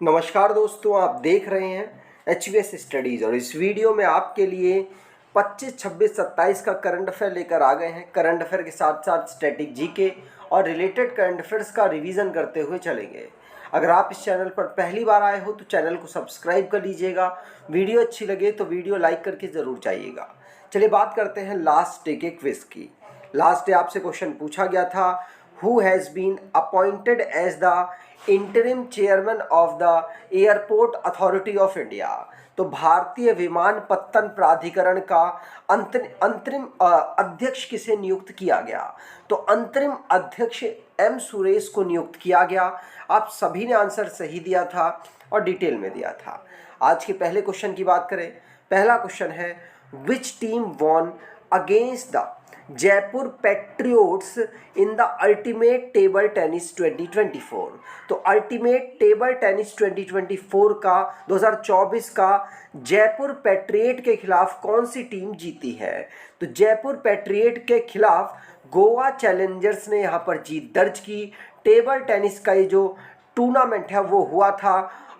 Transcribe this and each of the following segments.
नमस्कार दोस्तों, आप देख रहे हैं HVS स्टडीज़ और इस वीडियो में आपके लिए 25, 26, 27 का करंट अफेयर लेकर आ गए हैं। करंट अफेयर के साथ साथ स्टैटिक जीके और रिलेटेड करंट अफेयर्स का रिवीजन करते हुए चलेंगे। अगर आप इस चैनल पर पहली बार आए हो तो चैनल को सब्सक्राइब कर लीजिएगा। वीडियो अच्छी लगे तो वीडियो लाइक करके ज़रूर जाइएगा। चलिए बात करते हैं लास्ट डे के क्विज की। लास्ट डे आपसे क्वेश्चन पूछा गया था, who has been appointed as the interim chairman of the airport authority of India. तो भारतीय विमानपत्तन प्राधिकरण का अंतरिम अध्यक्ष किसे नियुक्त किया गया? तो अंतरिम अध्यक्ष एम सुरेश को नियुक्त किया गया। आप सभी ने आंसर सही दिया था और डिटेल में दिया था। आज के पहले क्वेश्चन की बात करें। पहला क्वेश्चन है, which team von against the Jaipur patriots in the ultimate table tennis 2024। तो अल्टीमेट टेबल टेनिस 2024 का 2024 का जयपुर पैट्रियट के खिलाफ कौन सी टीम जीती है? तो जयपुर पैट्रियट के खिलाफ गोवा चैलेंजर्स ने यहाँ पर जीत दर्ज की। टेबल टेनिस का ये जो टूर्नामेंट है वो हुआ था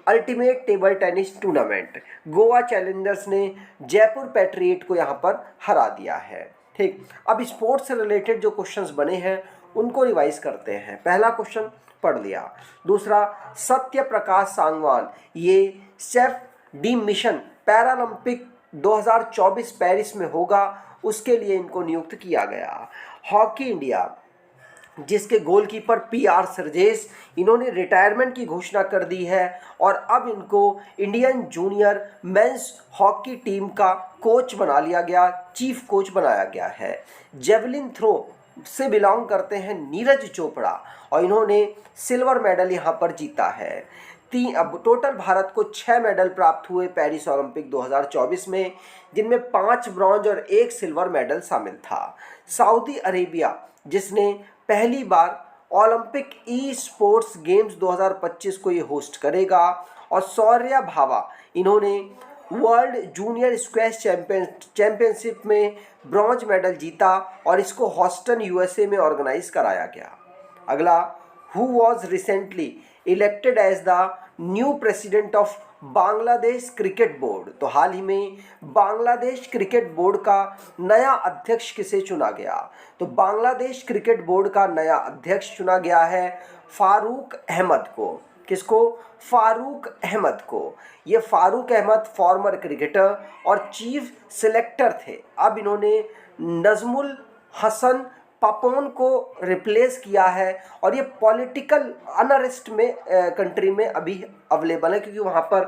ultimate table tennis tournament. Goa Challengers ने जयपुर पैट्रियट को यहाँ पर हरा दिया है। ठीक, अब स्पोर्ट्स से रिलेटेड जो क्वेश्चंस बने हैं उनको रिवाइज करते हैं। पहला क्वेश्चन पढ़ लिया। दूसरा, सत्य प्रकाश सांगवान ये safe D mission Paralympic 2024 Paris में होगा, उसके लिए इनको नियुक्त किया गया। हॉकी इंडिया जिसके गोलकीपर PR सरजेस, इन्होंने रिटायरमेंट की घोषणा कर दी है और अब इनको Indian junior men's hockey team का कोच बना लिया गया, चीफ कोच बनाया गया है। जेवलिन थ्रो से बिलोंग करते हैं नीरज चोपड़ा और इन्होंने सिल्वर मेडल यहाँ पर जीता है। अब टोटल भारत को 6 मेडल प्राप्त हुए पेरिस ओलंपिक 2024 में, जिनमें 5 ब्रॉन्ज और 1 सिल्वर मेडल शामिल था। सऊदी अरेबिया जिसने पहली बार ओलंपिक ई स्पोर्ट्स गेम्स 2025 को ये होस्ट करेगा। और सौर्या भावा, इन्होंने वर्ल्ड जूनियर स्क्वैश चैंपियनशिप में ब्रॉन्ज मेडल जीता और इसको हॉस्टन USA में ऑर्गेनाइज कराया गया। अगला, who was recently elected as the new president of Bangladesh cricket board. तो हाल ही में बांग्लादेश क्रिकेट बोर्ड का नया अध्यक्ष किसे चुना गया? तो बांग्लादेश क्रिकेट बोर्ड का नया अध्यक्ष चुना गया है फारूक अहमद को। किसको? फारूक अहमद को। ये फारूक अहमद फॉर्मर क्रिकेटर और चीफ सिलेक्टर थे। अब इन्होंने नजमुल हसन पापोन को रिप्लेस किया है और ये पॉलिटिकल अनरेस्ट में कंट्री में अभी अवेलेबल है, क्योंकि वहाँ पर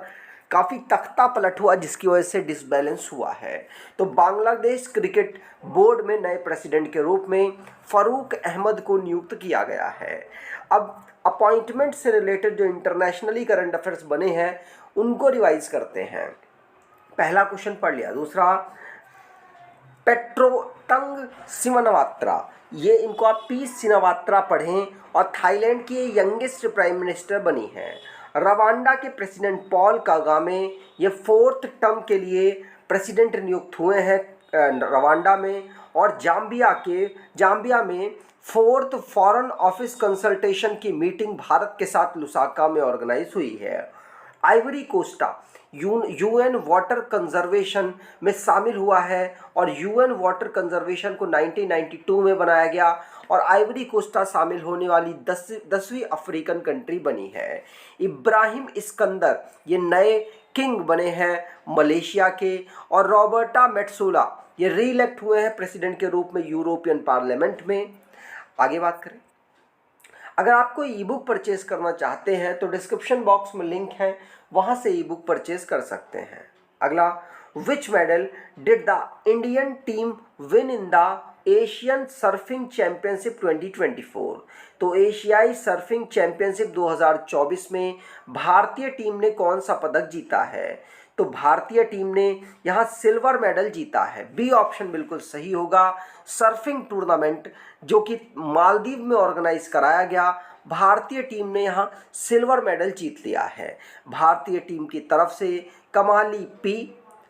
काफ़ी तख्ता पलट हुआ जिसकी वजह से डिसबैलेंस हुआ है। तो बांग्लादेश क्रिकेट बोर्ड में नए प्रेसिडेंट के रूप में फारूक अहमद को नियुक्त किया गया है। अब अपॉइंटमेंट से रिलेटेड जो इंटरनेशनली करंट अफेयर्स बने हैं उनको रिवाइज करते हैं। पहला क्वेश्चन पढ़ लिया। दूसरा, पेट्रोटंग सिमनवात्रा, ये इनको आप पी सिनवात्रा पढ़ें और थाईलैंड की यंगेस्ट प्राइम मिनिस्टर बनी हैं। रवांडा के प्रेसिडेंट पॉल कागामे ये 4th टर्म के लिए प्रेसिडेंट नियुक्त हुए हैं रवांडा में। और जाम्बिया में 4th फॉरेन ऑफिस कंसल्टेशन की मीटिंग भारत के साथ लुसाका में ऑर्गेनाइज हुई है। Ivory Costa UN water conservation में शामिल हुआ है और UN वाटर कंजर्वेशन को 1992 में बनाया गया और आइवरी कोस्टा शामिल होने वाली 10वीं अफ्रीकन कंट्री बनी है। इब्राहिम इस्कंदर ये नए किंग बने हैं मलेशिया के। और रॉबर्टा मेट्सोला ये रीइलेक्ट हुए हैं प्रेसिडेंट के रूप में यूरोपियन पार्लियामेंट में। आगे बात करें, अगर आपको ई बुक परचेज करना चाहते हैं तो डिस्क्रिप्शन बॉक्स में लिंक है, वहाँ से ई बुक परचेज कर सकते हैं। अगला, विच medal did the Indian team win in the Asian surfing championship 2024। तो एशियाई सर्फिंग चैंपियनशिप 2024 में भारतीय टीम ने कौन सा पदक जीता है? तो भारतीय टीम ने यहाँ सिल्वर मेडल जीता है। बी ऑप्शन बिल्कुल सही होगा। सर्फिंग टूर्नामेंट जो कि मालदीव में ऑर्गेनाइज कराया गया, भारतीय टीम ने यहाँ सिल्वर मेडल जीत लिया है। भारतीय टीम की तरफ से कमाली P,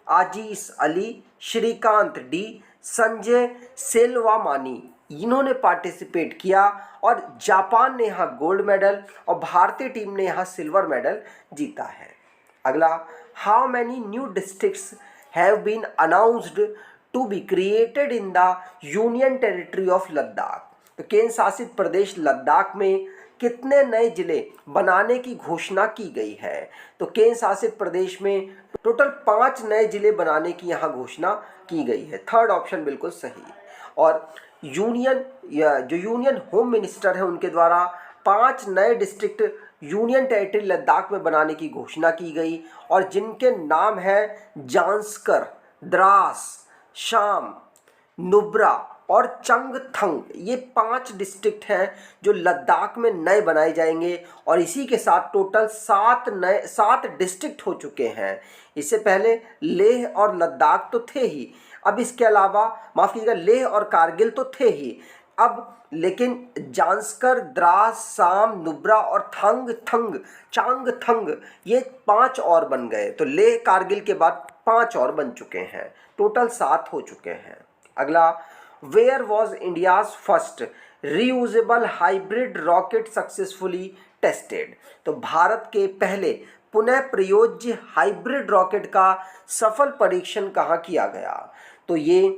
आजीज अली, श्रीकांत D, संजय सेल्वामानी इन्होंने पार्टिसिपेट किया और जापान ने यहाँ गोल्ड मेडल और भारतीय टीम ने यहाँ सिल्वर मेडल जीता है। अगला, how many new districts have been announced to be created in the union territory of Ladakh. तो केंद्र शासित प्रदेश लद्दाख में कितने नए जिले बनाने की घोषणा की गई है? तो केंद्र शासित प्रदेश में टोटल 5 नए जिले बनाने की यहाँ घोषणा की गई है। थर्ड ऑप्शन बिल्कुल सही। और यूनियन होम मिनिस्टर है उनके द्वारा 5 नए डिस्ट्रिक्ट यूनियन टेरिटरी लद्दाख में बनाने की घोषणा की गई और जिनके नाम है जांस्कर, द्रास, शाम, नुब्रा और चंगथंग। ये 5 डिस्ट्रिक्ट हैं जो लद्दाख में नए बनाए जाएंगे और इसी के साथ टोटल 7 डिस्ट्रिक्ट हो चुके हैं। इससे पहले लेह और लद्दाख तो थे ही, अब इसके अलावा माफ़ कीजिएगा लेह और कारगिल तो थे ही, अब लेकिन जांस्कर, द्रास, साम, नुब्रा और चांगथंग ये 5 और बन गए। तो लेह कारगिल के बाद 5 और बन चुके हैं, टोटल 7 हो चुके हैं। अगला, where was India's first reusable hybrid rocket successfully tested. तो भारत के पहले पुनः प्रयोज्य हाइब्रिड रॉकेट का सफल परीक्षण कहाँ किया गया? तो ये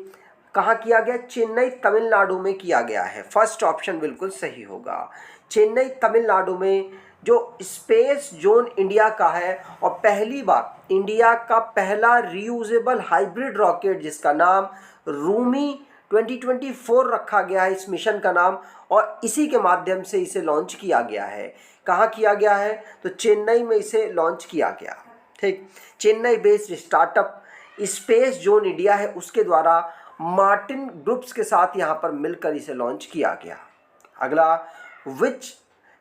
कहाँ किया गया? चेन्नई तमिलनाडु में किया गया है। फर्स्ट ऑप्शन बिल्कुल सही होगा। चेन्नई तमिलनाडु में जो स्पेस जोन इंडिया का है और पहली बार इंडिया का पहला रीयूजेबल हाइब्रिड रॉकेट जिसका नाम रूमी 2024 रखा गया है इस मिशन का नाम, और इसी के माध्यम से इसे लॉन्च किया गया है। कहाँ किया गया है? तो चेन्नई में इसे लॉन्च किया गया। ठीक, Chennai based startup space zone India है उसके द्वारा मार्टिन ग्रुप्स के साथ यहाँ पर मिलकर इसे लॉन्च किया गया। अगला, विच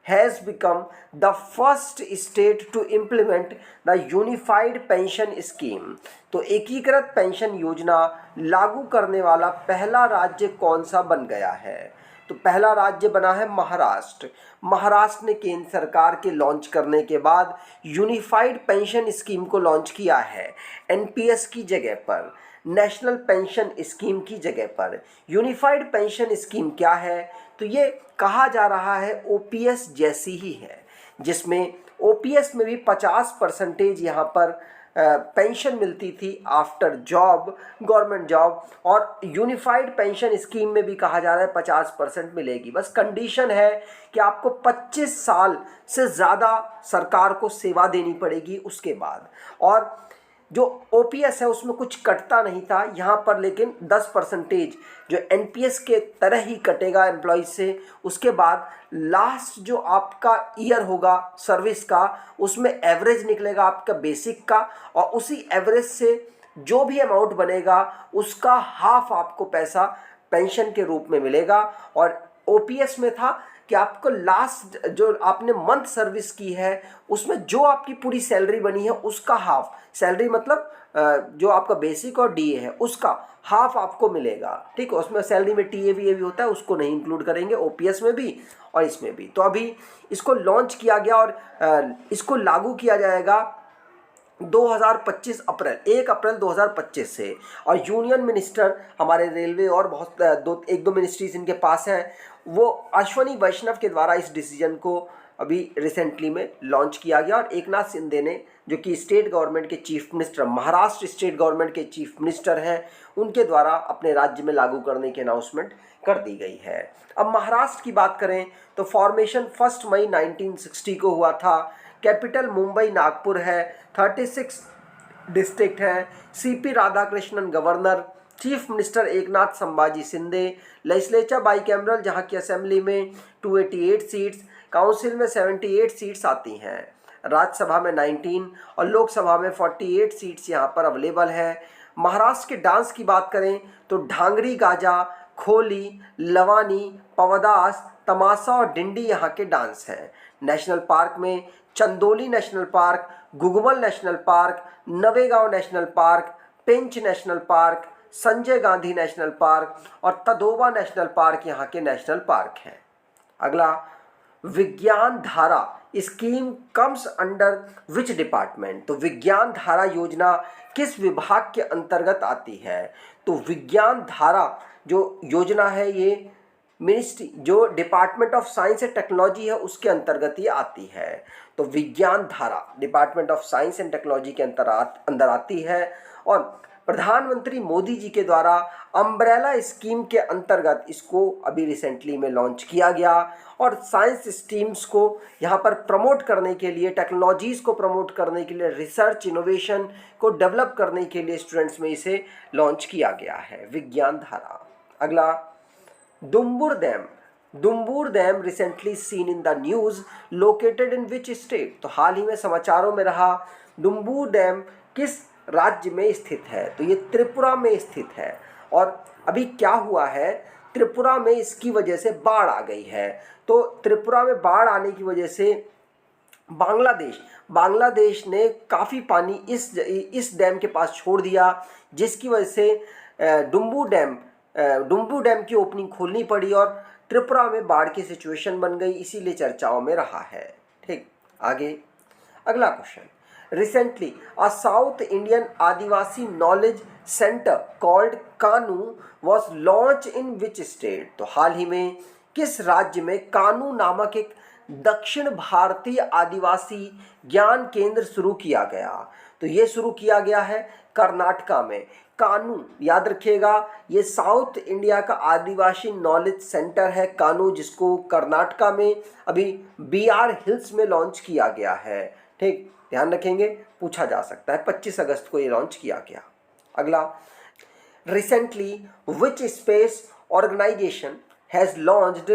has become the first state to implement the unified pension scheme। तो एकीकृत पेंशन योजना लागू करने वाला पहला राज्य कौन सा बन गया है? तो पहला राज्य बना है महाराष्ट्र। महाराष्ट्र ने केंद्र सरकार के लॉन्च करने के बाद यूनिफाइड पेंशन स्कीम को लॉन्च किया है। एनपीएस की जगह पर, नेशनल पेंशन स्कीम की जगह पर यूनिफाइड पेंशन स्कीम क्या है? तो ये कहा जा रहा है ओपीएस जैसी ही है, जिसमें ओपीएस में भी 50% यहाँ पर पेंशन मिलती थी आफ्टर जॉब, गवर्नमेंट जॉब, और यूनिफाइड पेंशन स्कीम में भी कहा जा रहा है 50% मिलेगी। बस कंडीशन है कि आपको 25 साल से ज़्यादा सरकार को सेवा देनी पड़ेगी उसके बाद। और जो ओपीएस है उसमें कुछ कटता नहीं था यहाँ पर, लेकिन 10% जो एनपीएस के तरह ही कटेगा एम्प्लॉयज़ से। उसके बाद लास्ट जो आपका ईयर होगा सर्विस का उसमें एवरेज निकलेगा आपका बेसिक का, और उसी एवरेज से जो भी अमाउंट बनेगा उसका हाफ आपको पैसा पेंशन के रूप में मिलेगा। और ओपीएस में था कि आपको लास्ट जो आपने मंथ सर्विस की है उसमें जो आपकी पूरी सैलरी बनी है उसका हाफ, सैलरी मतलब जो आपका बेसिक और डीए है उसका हाफ आपको मिलेगा। ठीक है, उसमें सैलरी में टीए भी होता है, उसको नहीं इंक्लूड करेंगे ओपीएस में भी और इसमें भी। तो अभी इसको लॉन्च किया गया और इसको लागू किया जाएगा 2025 अप्रैल 1 अप्रैल 2025 से। और यूनियन मिनिस्टर हमारे रेलवे और बहुत एक दो मिनिस्ट्रीज इनके पास हैं, वो अश्वनी वैष्णव के द्वारा इस डिसीजन को अभी रिसेंटली में लॉन्च किया गया। और एकनाथ शिंदे ने, जो कि स्टेट गवर्नमेंट के chief minister, Maharashtra state government के चीफ मिनिस्टर हैं, उनके द्वारा अपने राज्य में लागू करने की अनाउंसमेंट कर दी गई है। अब महाराष्ट्र की बात करें तो फॉर्मेशन 1 मई 1960 को हुआ था। कैपिटल मुंबई नागपुर है, 36 डिस्ट्रिक्ट हैं। CP Radhakrishnan governor, chief minister Eknath Sambhaji Shinde, legislature bicameral जहाँ की असेंबली में 288 सीट्स, काउंसिल में 78 सीट्स आती हैं, राज्यसभा में 19 और लोकसभा में 48 सीट्स यहाँ पर अवेलेबल है। महाराष्ट्र के डांस की बात करें तो ढांगरी गाजा, खोली, लवानी, पवदास, तमाशा और डिंडी यहाँ के डांस हैं। नेशनल पार्क में Chandoli national park, Gugamal national park, Navegaon national park, Pench national park, Sanjay Gandhi national park और तदोबा नेशनल पार्क यहाँ के नेशनल पार्क हैं। अगला, विज्ञान धारा scheme comes under which department. तो विज्ञान धारा योजना किस विभाग के अंतर्गत आती है? तो विज्ञान धारा जो योजना है ये मिनिस्ट्री जो department of science and technology है उसके अंतर्गत ये आती है। तो विज्ञान धारा department of science and technology के अंदर आती है। और प्रधानमंत्री मोदी जी के द्वारा अम्ब्रेला स्कीम के अंतर्गत इसको अभी रिसेंटली में लॉन्च किया गया। और साइंस स्ट्रीम्स को यहाँ पर प्रमोट करने के लिए, टेक्नोलॉजीज़ को प्रमोट करने के लिए, रिसर्च इनोवेशन को डेवलप करने के लिए स्टूडेंट्स में इसे लॉन्च किया गया है, विज्ञान धारा। अगला, Dumbur dam recently seen in the news, located in which state. तो हाल ही में समाचारों में रहा दुम्बुर डैम किस राज्य में स्थित है? तो ये त्रिपुरा में स्थित है। और अभी क्या हुआ है, त्रिपुरा में इसकी वजह से बाढ़ आ गई है। तो त्रिपुरा में बाढ़ आने की वजह से बांग्लादेश ने काफ़ी पानी इस डैम के पास छोड़ दिया, जिसकी वजह से डुम्बू डैम की ओपनिंग खोलनी पड़ी और त्रिपुरा में बाढ़ की सिचुएशन बन गई, इसीलिए चर्चाओं में रहा है। ठीक, आगे अगला question, recently a south Indian adivasi knowledge centre called Kanu was launch in which state. तो हाल ही में किस राज्य में कानू नामक एक दक्षिण भारतीय आदिवासी ज्ञान केंद्र शुरू किया गया? तो ये शुरू किया गया है कर्नाटका में। कानू याद रखिएगा, ये साउथ इंडिया का आदिवासी नॉलेज सेंटर है कानू, जिसको कर्नाटका में अभी BR हिल्स में लॉन्च किया गया है। ठीक, ध्यान रखेंगे, पूछा जा सकता है। 25 अगस्त को ये लॉन्च किया गया। अगला, recently which space organization has launched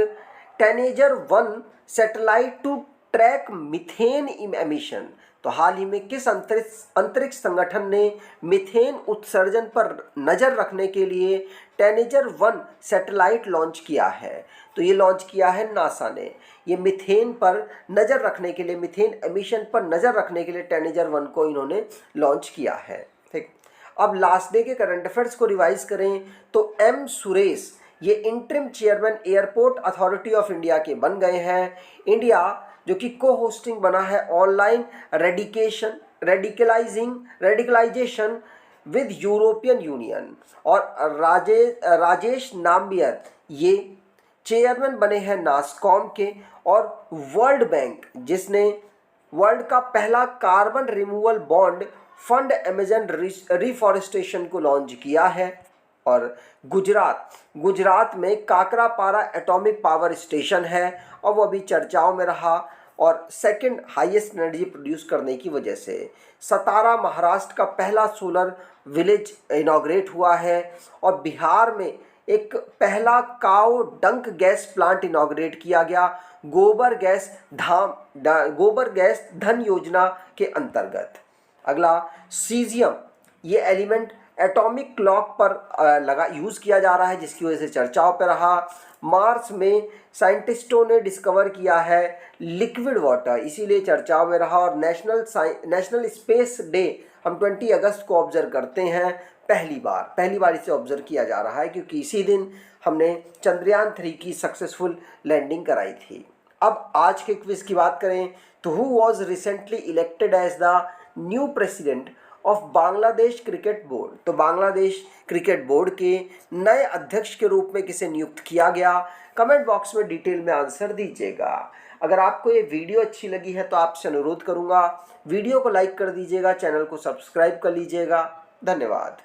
tanager one satellite to track methane emission. तो हाल ही में किस अंतरिक्ष संगठन ने मीथेन उत्सर्जन पर नज़र रखने के लिए टेनेजर-1 सैटेलाइट लॉन्च किया है? तो ये लॉन्च किया है नासा ने। ये मीथेन पर नज़र रखने के लिए, मीथेन एमिशन पर नज़र रखने के लिए टेनेजर-1 को इन्होंने लॉन्च किया है। ठीक, अब लास्ट डे के करंट अफेयर्स को रिवाइज करें तो M सुरेश ये interim chairman airport authority of India के बन गए हैं। इंडिया जो कि को होस्टिंग बना है online radicalisation with European union. और राजेश नाम्बियर ये चेयरमैन बने हैं नासकॉम के। और वर्ल्ड बैंक जिसने वर्ल्ड का पहला carbon removal bond fund Amazon reforestation को लॉन्च किया है। और गुजरात में काकरापारा एटॉमिक पावर स्टेशन है और वो अभी चर्चाओं में रहा और सेकंड हाईएस्ट एनर्जी प्रोड्यूस करने की वजह से। सतारा महाराष्ट्र का पहला सोलर विलेज इनॉग्रेट हुआ है। और बिहार में एक पहला काओ डंक गैस प्लांट इनॉग्रेट किया गया गोबर गैस धन योजना के अंतर्गत। अगला, सीजियम ये एलिमेंट एटॉमिक क्लॉक पर यूज़ किया जा रहा है, जिसकी वजह से चर्चाओं पर रहा। मार्स में साइंटिस्टों ने डिस्कवर किया है लिक्विड वाटर, इसीलिए चर्चाओं में रहा। और नेशनल स्पेस डे हम 20 अगस्त को ऑब्जर्व करते हैं। पहली बार इसे ऑब्जर्व किया जा रहा है क्योंकि इसी दिन हमने चंद्रयान 3 की सक्सेसफुल लैंडिंग कराई थी। अब आज के क्विज की बात करें तो who was recently elected as the new president of Bangladesh cricket board. तो बांग्लादेश क्रिकेट बोर्ड के नए अध्यक्ष के रूप में किसे नियुक्त किया गया? कमेंट बॉक्स में डिटेल में आंसर दीजिएगा। अगर आपको ये वीडियो अच्छी लगी है तो आपसे अनुरोध करूंगा वीडियो को लाइक कर दीजिएगा, चैनल को सब्सक्राइब कर लीजिएगा। धन्यवाद।